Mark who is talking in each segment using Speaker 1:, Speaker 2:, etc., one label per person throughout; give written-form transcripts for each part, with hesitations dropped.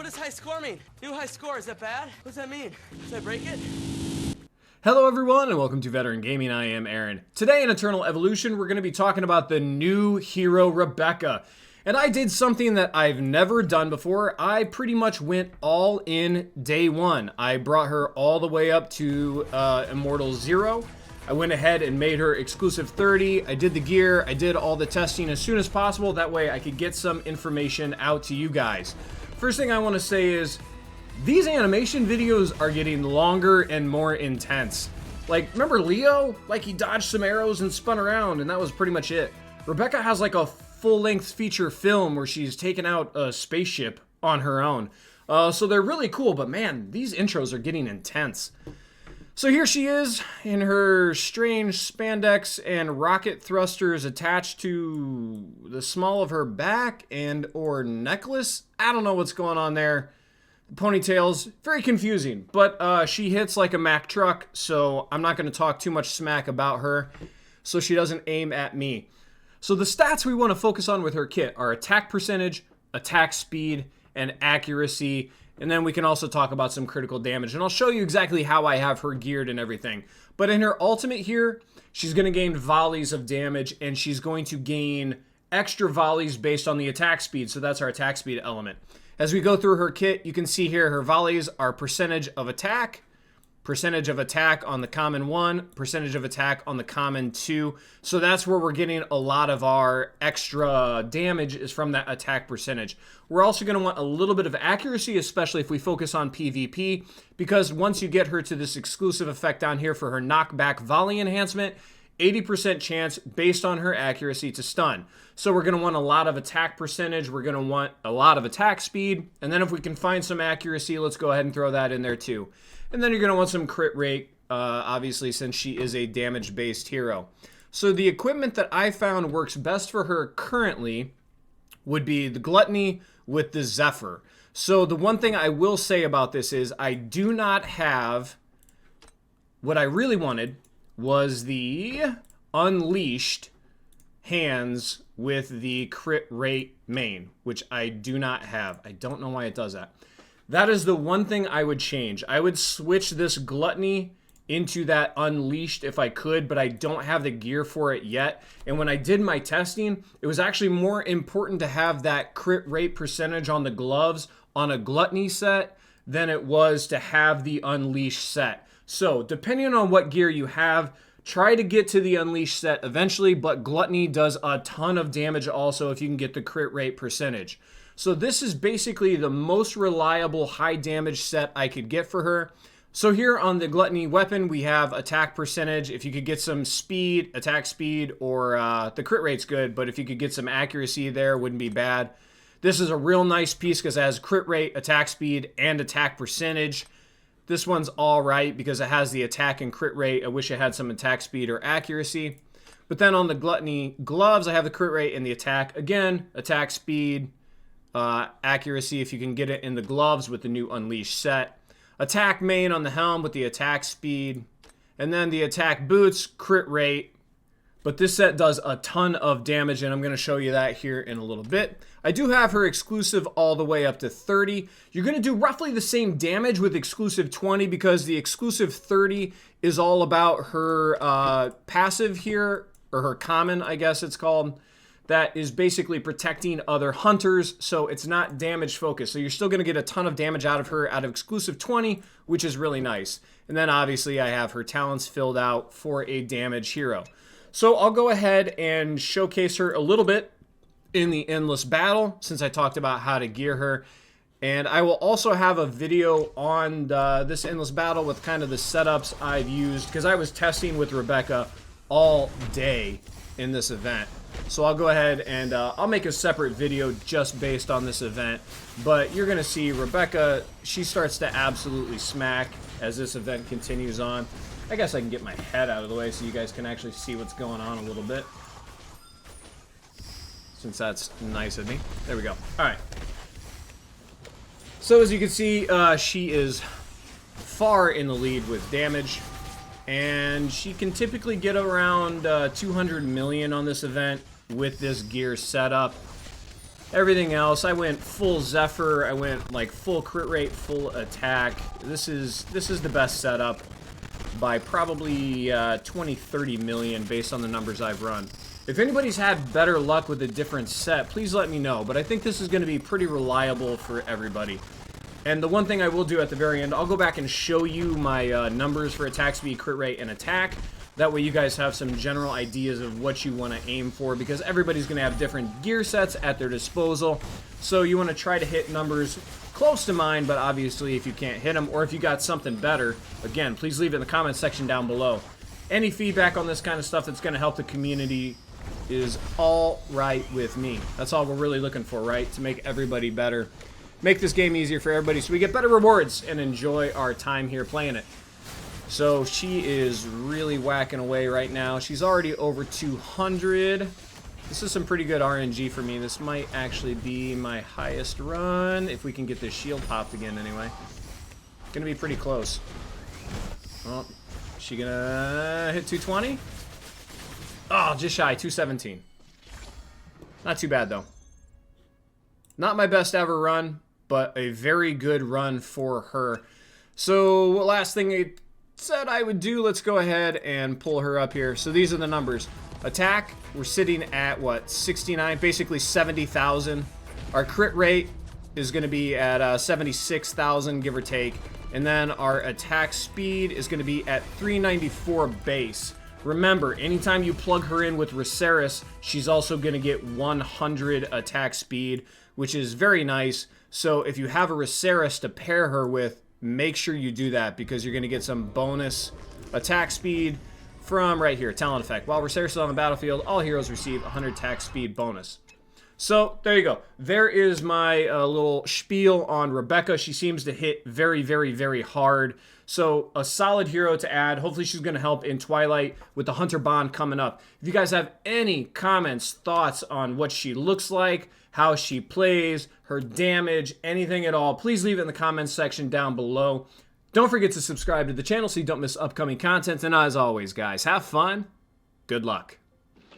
Speaker 1: What does high score mean? New high score, is that bad? What does that mean? Should I break it?
Speaker 2: Hello everyone and welcome to Veteran Gaming. I am Aaron. Today in Eternal Evolution we're going to be talking about the new hero Rebecca. And I did something that I've never done before. I pretty much went all in day one. I brought her all the way up to Immortal 0. I went ahead and made her exclusive 30. I did the gear. I did all the testing as soon as possible. That way I could get some information out to you guys. First thing I want to say is these animation videos are getting longer and more intense. Like, remember Leo? Like, he dodged some arrows and spun around, and that was pretty much it. Rebecca has like a full-length feature film where she's taken out a spaceship on her own. So they're really cool, but man, these intros are getting intense. So here she is in her strange spandex and rocket thrusters attached to the small of her back and or necklace. I don't know what's going on there. The ponytail's very confusing, but she hits like a Mack truck, so I'm not going to talk too much smack about her so she doesn't aim at me. So the stats we want to focus on with her kit are attack percentage, attack speed, and accuracy. And then we can also talk about some critical damage. And I'll show you exactly how I have her geared and everything. But in her ultimate here, she's going to gain volleys of damage. And she's going to gain extra volleys based on the attack speed. So that's our attack speed element. As we go through her kit, you can see here her volleys are percentage of attack on the common 1, percentage of attack on the common 2. So that's where we're getting a lot of our extra damage is from that attack percentage. We're also going to want a little bit of accuracy, especially if we focus on PvP, because once you get her to this exclusive effect down here for her knockback volley enhancement, 80% chance based on her accuracy to stun. So we're going to want a lot of attack percentage, we're going to want a lot of attack speed, and then if we can find some accuracy, let's go ahead and throw that in there too. And then you're going to want some crit rate, obviously, since she is a damage-based hero. So the equipment that I found works best for her currently would be the Gluttony with the Zephyr. So the one thing I will say about this is I do not have... What I really wanted was the Unleashed hands with the crit rate main, which I do not have. I don't know why it does that. That is the one thing I would change. I would switch this Gluttony into that Unleashed if I could, but I don't have the gear for it yet. And when I did my testing, it was actually more important to have that crit rate percentage on the gloves on a Gluttony set than it was to have the Unleashed set. So depending on what gear you have, try to get to the Unleashed set eventually, but Gluttony does a ton of damage also if you can get the crit rate percentage. So this is basically the most reliable high damage set I could get for her. So here on the Gluttony weapon, we have attack percentage. If you could get some speed, attack speed, or the crit rate's good, but if you could get some accuracy there, wouldn't be bad. This is a real nice piece because it has crit rate, attack speed, and attack percentage. This one's all right because it has the attack and crit rate. I wish it had some attack speed or accuracy. But then on the Gluttony gloves, I have the crit rate and the attack. Again, attack speed, accuracy if you can get it in the gloves with the new Unleashed set. Attack main on the helm with the attack speed. And then the attack boots, crit rate. But this set does a ton of damage, and I'm going to show you that here in a little bit. I do have her exclusive all the way up to 30. You're going to do roughly the same damage with exclusive 20 because the exclusive 30 is all about her passive here, or her common, I guess it's called. That is basically protecting other hunters, so it's not damage focused. So you're still going to get a ton of damage out of her out of exclusive 20, which is really nice. And then obviously I have her talents filled out for a damage hero. So I'll go ahead and showcase her a little bit in the Endless Battle, since I talked about how to gear her. And I will also have a video on this Endless Battle with kind of the setups I've used, because I was testing with Rebecca all day in this event. So I'll go ahead and I'll make a separate video just based on this event. But you're going to see Rebecca, she starts to absolutely smack as this event continues on. I guess I can get my head out of the way so you guys can actually see what's going on a little bit. Since that's nice of me. There we go. Alright. So as you can see, she is far in the lead with damage. And she can typically get around 200 million on this event with this gear setup. Everything else, I went full Zephyr, I went like full crit rate, full attack. This is the best setup by probably 20-30 million based on the numbers I've run. If anybody's had better luck with a different set, please let me know, but I think this is going to be pretty reliable for everybody. And the one thing I will do at the very end, I'll go back and show you my numbers for attack speed, crit rate, and attack. That way you guys have some general ideas of what you want to aim for, because everybody's going to have different gear sets at their disposal. So you want to try to hit numbers close to mine, but obviously if you can't hit them, or if you got something better, again, please leave it in the comments section down below. Any feedback on this kind of stuff that's going to help the community is all right with me. That's all we're really looking for, right? To make everybody better. Make this game easier for everybody so we get better rewards and enjoy our time here playing it. So she is really whacking away right now. She's already over 200. This is some pretty good RNG for me. This might actually be my highest run, if we can get this shield popped again anyway. Gonna be pretty close. Oh, is she gonna hit 220? Oh, just shy, 217. Not too bad though. Not my best ever run, but a very good run for her. So last thing I said I would do, let's go ahead and pull her up here. So these are the numbers. Attack, we're sitting at what, 69, basically 70,000. Our crit rate is going to be at 76,000, give or take. And then our attack speed is going to be at 394 base. Remember, anytime you plug her in with Raceris, she's also going to get 100 attack speed, which is very nice. So if you have a Raceris to pair her with, make sure you do that, because you're going to get some bonus attack speed from right here, talent effect. While Raceris is on the battlefield, all heroes receive 100 attack speed bonus. So there you go. There is my little spiel on Rebecca. She seems to hit very, very, very hard. So a solid hero to add. Hopefully she's going to help in Twilight with the Hunter Bond coming up. If you guys have any comments, thoughts on what she looks like, how she plays, her damage, anything at all, please leave it in the comments section down below. Don't forget to subscribe to the channel so you don't miss upcoming content. And as always, guys, have fun. Good luck.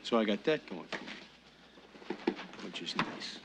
Speaker 3: So I got that going for me, which is nice.